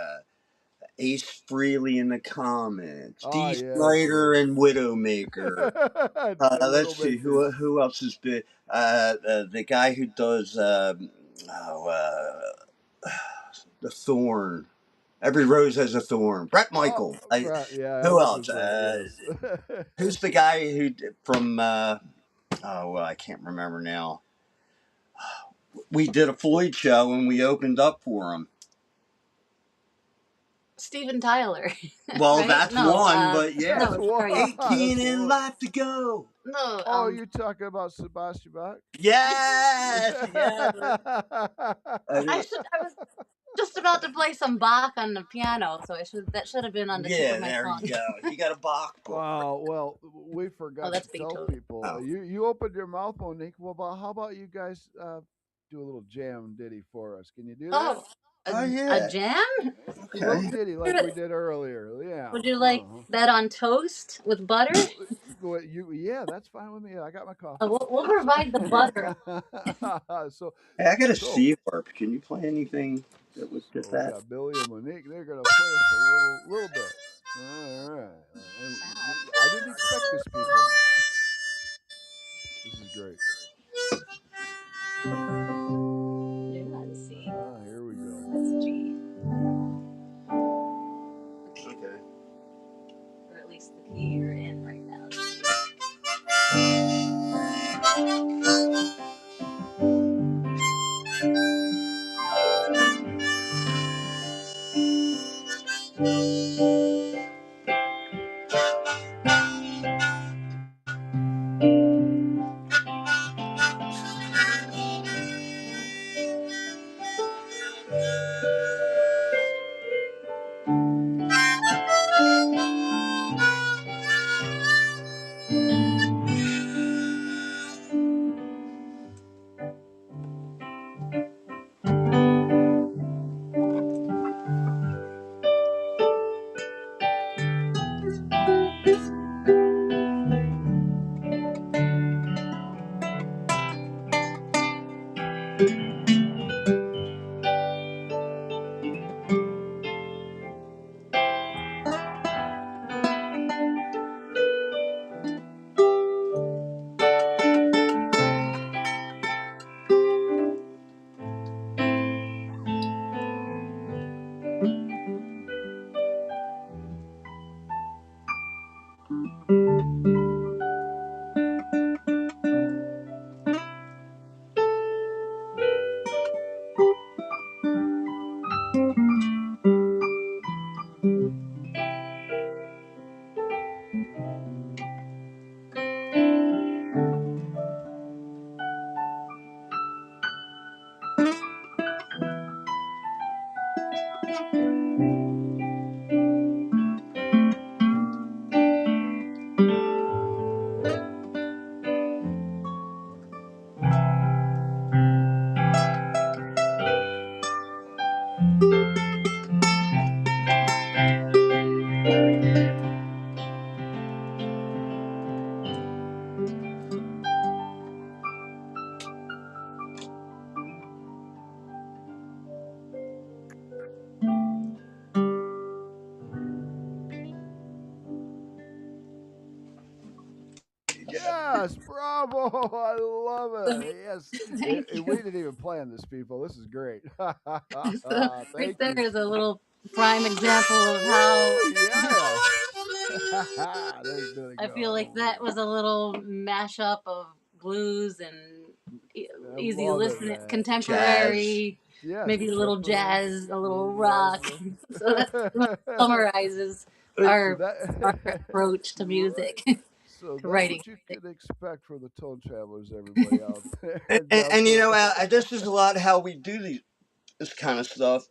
Ace Frehley and the Comets, Oh Dee yeah, Snider dude. and Widowmaker. The Let's see Widowmakers. who else has been the guy who does oh, the Thorn. Every rose has a thorn. Brett Oh, Michael. Brett. Yeah, I Who remember else? Brett. Yes. Who's the guy from? Oh, well, I can't remember now. We did a Floyd show and we opened up for him. Steven Tyler, Well, right? that's one, but yeah, That's No, one. sorry, That's 18 in one. life to go. no. Oh, you talking about Sebastian Bach? Yes, yes. I mean, I was just about to play some Bach on the piano, so that should have been on the tip yeah, of my there you tongue. go. You got a Bach book. Well, we Oh, forgot to that's tell Beethoven. people. Oh, You opened your mouth, Monique. Well, how about you guys do a little jam ditty for us? Can you do that? Oh, oh a yeah. jam? A little Okay. ditty like we did earlier. Yeah. Would you like that on toast with butter? Yeah, that's fine with me. I got my coffee. We'll provide the butter. so Hey, I got a so C harp. Can you play anything that would fit so we that? got Billy and Monique. They're gonna play us a little bit. All right. And I didn't expect this, people. This is great. You're not C. Here we go. That's G, Okay. or at least the key you're in right now. Yes, bravo! I love it. Yes, Thank we you. didn't even plan this, people. This is great. So right Thank there you. is a little prime example of how Woo! Yeah. There I feel like go. that was a little mashup of blues and I easy love it, listening, man. Jazz. contemporary, Yes, maybe a little contemporary, jazz, a little little jazz. rock. So that's pretty much summarizes So our our that approach to right. music, So to that's writing what you music. can expect from the Tone Travelers, everybody out there. And you know, Definitely. this is a lot how we do this kind of stuff.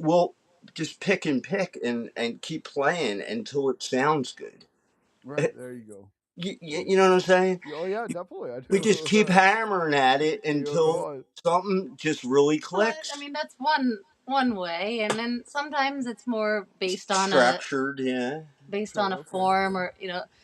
We'll just pick and pick and keep playing until it sounds good. Right there, you go. You know what I'm saying? Oh yeah, definitely, I We just do. keep hammering at it You'll until go on. something just really Well, I clicks. mean that's one way, and then sometimes it's more Structured, yeah. based on a Okay. form, or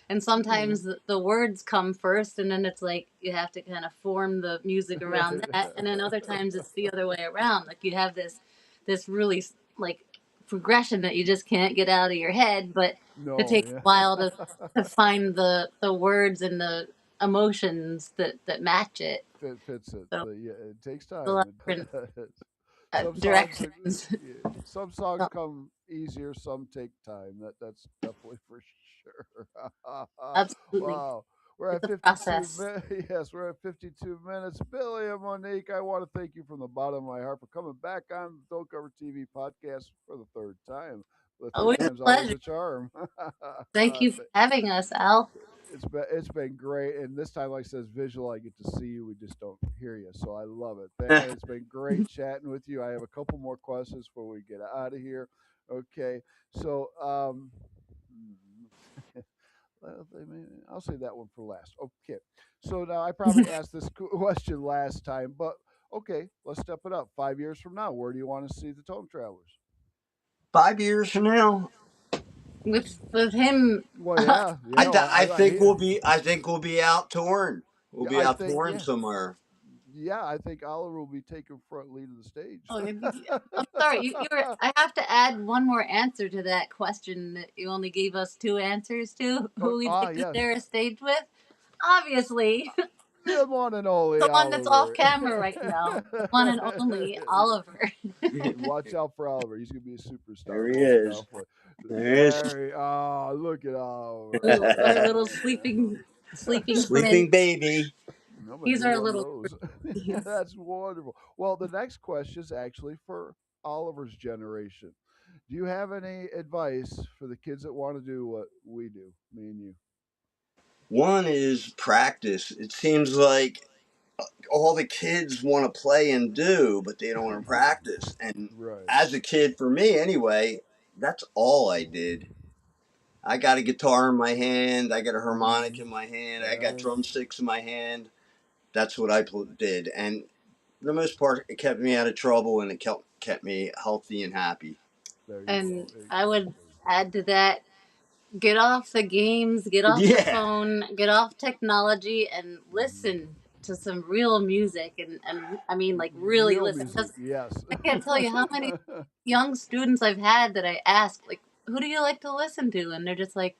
and Hmm. sometimes the words come first, and then it's like you have to kind of form the music around Right. that, and then other times it's the other way around, like you have this really like progression that you just can't get out of your head, but it No, takes a yeah. while to find the words and the emotions that match it. Fits it. So Yeah, it takes a lot time. of different It does. Some songs, directions. yeah, some songs come easier, some take time. That's definitely for sure. Absolutely, Wow, we're it's at a 52 process. minutes. Yes, we're at 52 minutes. Billy and Monique, I want to thank you from the bottom of my heart for coming back on the Don't Cover TV podcast for the third time. The third Always a time's always pleasure. a charm. Thank you for Th- having us, Al. it's been great, and this time, like I says, visual. I get to see you. We just don't hear you, so I love it. It's been great chatting with you. I have a couple more questions before we get out of here. Okay, so I'll say that one for last. Okay, so now I probably asked this question last time, but okay, let's step it up. 5 years from now, where do you want to see the Tone Travelers? 5 years from now, With him. Well, yeah, I yeah. th- I think He, we'll be out touring. We'll yeah, be I out think, touring yeah. somewhere. Yeah, I think Oliver will be taking front lead of the stage. Oh, I'm sorry. You were. I have to add one more answer to that question that you only gave us two answers to. Who we'd like to Yes, share a stage with? Obviously, the one and only the one that's off Oliver. camera right now. The one and only Oliver. Watch out for Oliver. He's gonna be a superstar. There he Most is. definitely. There he is. There. Oh, look at Oliver. Our little sleeping Sleeping prince. baby. I'm gonna He's do our one of little those. prince. That's wonderful. Well, the next question is actually for Oliver's generation. Do you have any advice for the kids that want to do what we do, me and you? One is practice. It seems like all the kids want to play and do, but they don't want to practice. And Right. as a kid, for me anyway, that's all I did. I got a guitar in my hand. I got a Mm-hmm. harmonic in my hand. I got Right. drumsticks in my hand. That's what I did. And for the most part, it kept me out of trouble and it kept me healthy and happy. There you go. And I would Exactly. add to that, get off the games, get off the Yeah. phone, get off technology, and Hmm. listen. to some real music, and I mean like really Real listen. music, Because yes. I can't tell you how many young students I've had that I ask like, "Who do you like to listen to?" And they're just like,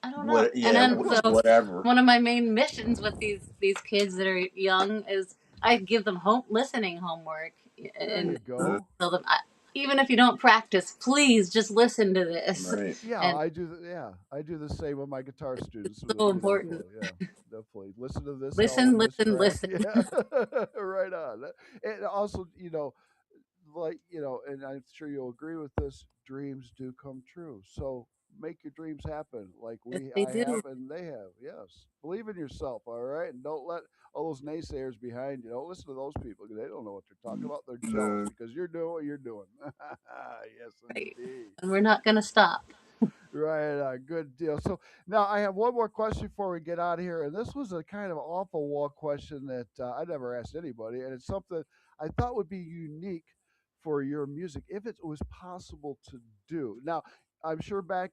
I don't know. What? And Yeah, then so whatever. one of my main missions with these kids that are young is I give them home listening homework There you and go. tell them even if you don't practice, please just listen to this. Right. Yeah, And I do the same with my guitar students. so You know, important. yeah, definitely listen to this Listen, album, this listen, track. listen. Yeah, right on. And also, like and I'm sure you'll agree with this. Dreams do come true. So make your dreams happen, like Yes, they I do. have and they have. Yes, believe in yourself. All right, and don't let all those naysayers behind you. Don't listen to those people because they don't know what they're talking about. They're jealous No. because you're doing what you're doing. Yes, Right. indeed. And we're not gonna stop. Right, good deal. So now I have one more question before we get out of here, and this was a kind of awful wall question that I never asked anybody, and it's something I thought would be unique for your music if it was possible to do. Now, I'm sure back,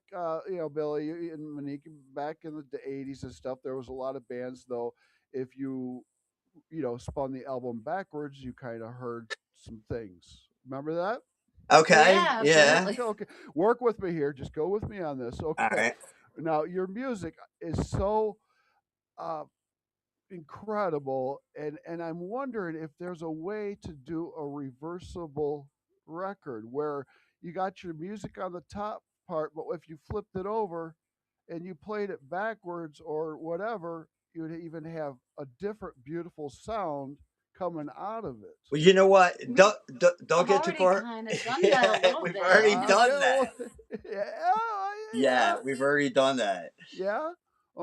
Billy and Monique, back in the '80s and stuff, there was a lot of bands though. If you spun the album backwards, you kind of heard some things. Remember that? Okay. Yeah, Yeah. absolutely. Okay, work with me here. Just go with me on this. All Okay. right. Now, your music is so uh, incredible, and I'm wondering if there's a way to do a reversible record where you got your music on the top part, but if you flipped it over and you played it backwards or whatever, you'd even have a different, beautiful sound coming out of it. Well, you know what? We Don't I've get too already far. kind of done that a little We've bit. already done Yeah, that. yeah, Yeah, we've already done that. yeah.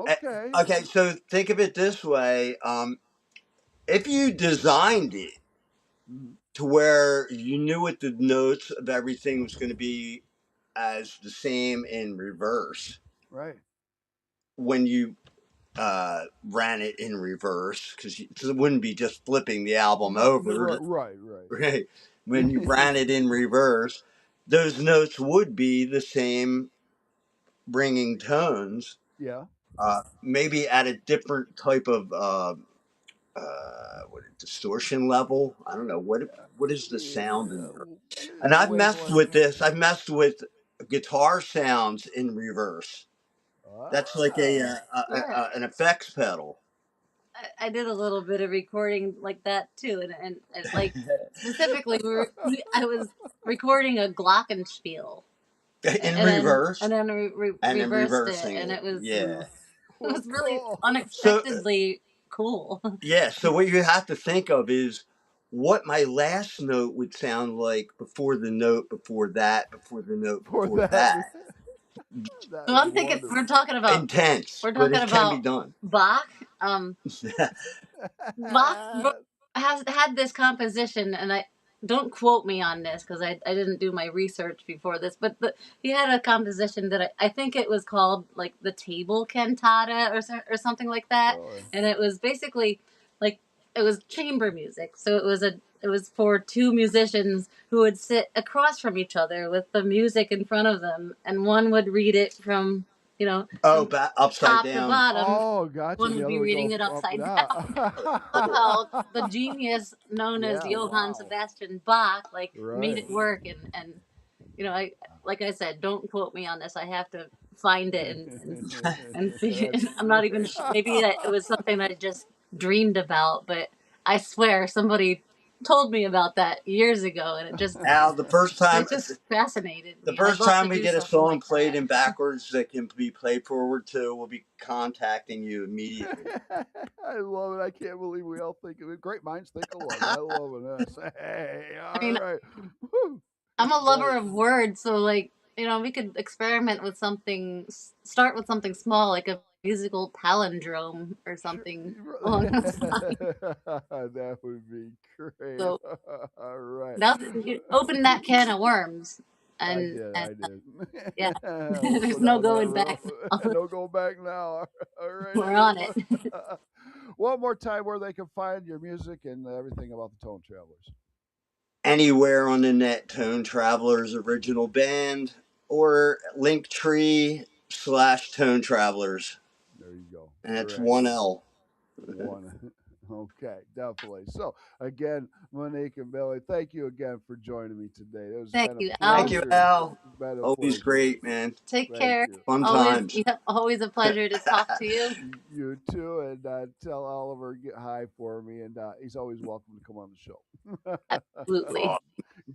Eh, Okay. Okay, so think of it this way: if you designed it Mhm. to where you knew what the notes of everything was going to be as the same in reverse, Right. when you ran it in reverse, because it wouldn't be just flipping the album Right, over, right, right. right? When you ran it in reverse, those notes would be the same, bringing tones, Yeah. maybe at a different type of distortion level. I don't know what is the sound in Yeah. reverse. And The wavelength. I've messed with guitar sounds in reverse. That's like Ah. Yeah, an effects pedal. I did a little bit of recording like that too, and like specifically, I was recording a glockenspiel, In and reverse then and then reversed it, reversing and it. it was Yeah. it Well, was really cool. So unexpectedly cool. yeah. So what you have to think of is what my last note would sound like before the note before that before the note For before that, that. that So is I'm thinking wonderful. Intense, we're but talking it can be about done. Bach. Bach has had this composition, and I don't quote me on this because I didn't do my research before this, but he had a composition that I think it was called like the Table Cantata or something like that, Really? and it was basically like it was chamber music, so it was for two musicians who would sit across from each other with the music in front of them, and one would read it from Oh, from upside top to down. bottom. Oh, gotcha. One And the would other be would reading go it up and upside down. Somehow out. the genius known as Yeah, Johann wow. Sebastian Bach like made Right. it work, and I like I said, don't quote me on this. I have to find it and see. That's I'm great. not even maybe it was something I just dreamed about, but I swear somebody told me about that years ago, and Al, it just fascinated the me, and I'd first love time to we do get a something song like played that. in backwards that can be played forward to, we'll be contacting you immediately. I love it. I can't believe we all think of it. Great minds think alike. I love this. Hey, I all mean, right. Whew. I'm a lover But of words, so like we could experiment with something. Start with something small, like a musical palindrome or sure, something along those lines. that would be great. So All right. now you open that can of worms, I and did. I did. yeah, Let's go there's no down that going road. back now. No go back now. All righty We're then. on it. One more time where they can find your music and everything about the Tone Travelers. Anywhere on the net, Tone Travelers original band or Linktree / Tone Travelers, There you go. and All it's right. one L. One. Okay, definitely. So again, Monique and Billy, thank you again for joining me today. It was Thank been you, a Thank Al. you, pleasure. Al. It's been a Always pleasure. great, man. Take Thank care. you. Fun Always, times. yeah, always a pleasure to talk to you. You too, and tell Oliver get hi for me, and he's always welcome to come on the show. Absolutely.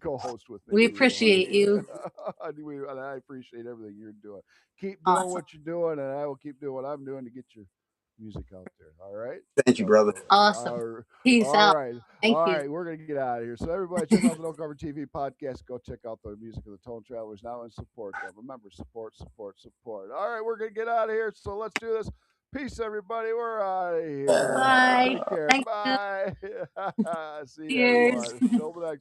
Co-host with me We anytime. appreciate you. And I appreciate everything you're doing. Keep doing Awesome. what you're doing, and I will keep doing what I'm doing to get your music out there. All right. Thank you, brother. Definitely. Awesome. Peace All out. right. Thank All you. right. We're gonna get out of here. So everybody, check out the No Cover TV podcast. Go check out the music of the Tone Travelers now and support them. Remember, support, support, support. All right. We're gonna get out of here. So let's do this. Peace, everybody. We're out of here. Bye. Take care. Thank you. Bye. See you, Cheers. everyone. Till the next one.